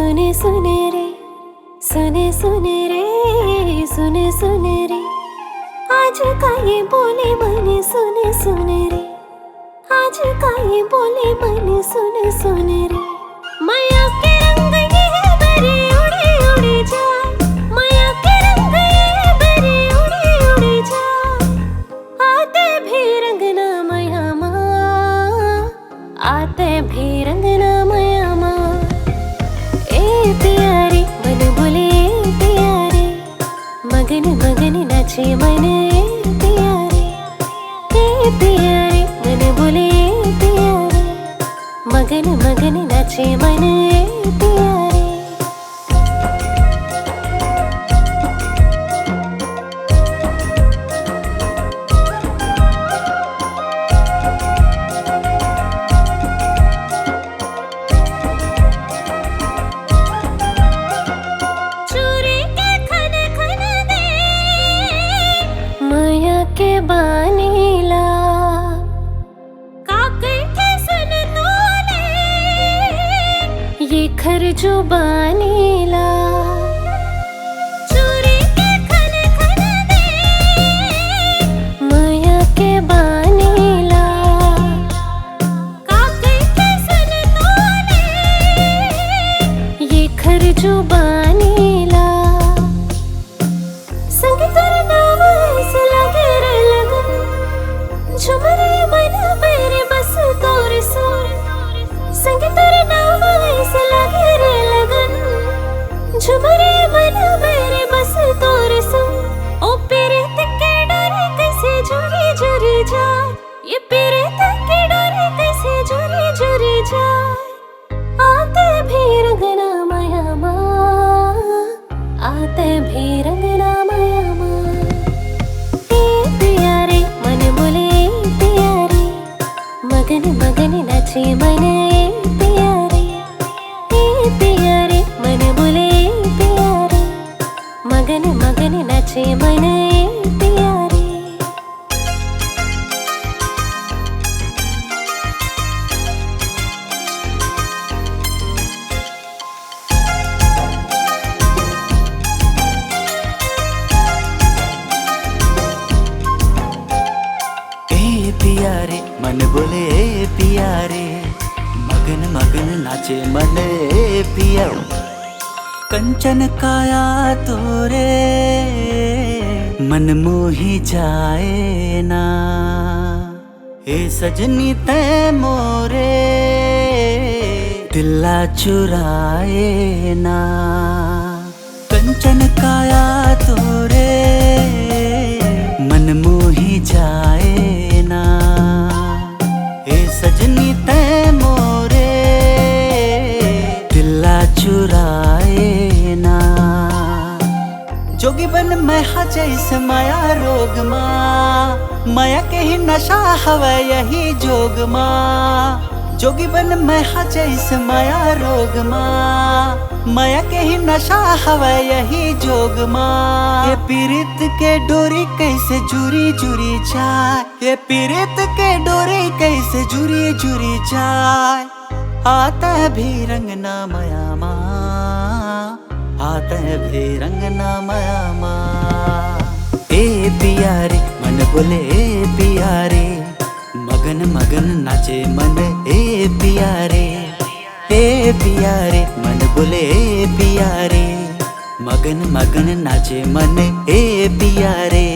सुने सुने रे, सुने सुने रे, सुने सुने रे, आज का ये बोले मन सुने सुने रे, आज का ये बोले मन सुने सुने रे। माया के रंग ये बरे उड़े उड़े जाए, माया के रंग ये बरे उड़े उड़े जाए, आते भी रंग ना माया माँ, आते भी रंग ना माया माँ। ए प्यारे मन बोले प्यारे, मगन मगन नाचे मन प्यारे। ए प्यारे मन बोले प्यारे, मगन मगन नाचे मन प्यारे। माया के बानीला काकई सुन तोले, ये खर जो बानीला चोरी के खन खन दे, माया के बानीला काकई सुन तोले, ये खर जो बानीला। संगीत नाम ऐसे लगे रे लगन, झुमरे मन मेरे बस तोर सुर। संगीत नाम ऐसे लगे रे लगन, झुमरे मन मेरे बस तोर सुर। ओ पीरित के डोरे कैसे जुड़ी जुड़ी जाए, ये पीरित के डोरे कैसे जुड़ी जुड़ी जाए, आते भी रंगना माया माँ, आते भी रंगना माया माँ। मगन मगन नाचे मन प्यारे, ए प्यारे मन बोले प्यारे, मगन मगन नाचे मन प्यारे। प्यारे मन बोले प्यारे, मगन मगन नाचे मन पिया। कंचन काया तोरे मन मोही जाए ना, हे सजनी ते मोरे दिला चुराए ना। कंचन काया तोरे मन मोही जाए ना, हे सजनी ते मोरे दिला चुराए ना। जोगी बन मैं जैसे माया रोग माँ, माया के ही नशा हवा यही जोग माँ। जोगी बन मैं जैसे माया रोग माँ, माया के ही नशा हवा यही जोग माँ। ये पीरित के डोरी कैसे जुरी जुरी जाए, ये पीरित के डोरी कैसे जुरी जुरी जाए, आता भी रंग ना माया माँ, आता भी रंग ना माया माँ। ए प्यारे मन बोले प्यारे, मगन मगन नाचे मन ए प्यारे। ए प्यारे मन बोले प्यारे, मगन मगन नाचे मन ए प्यारे।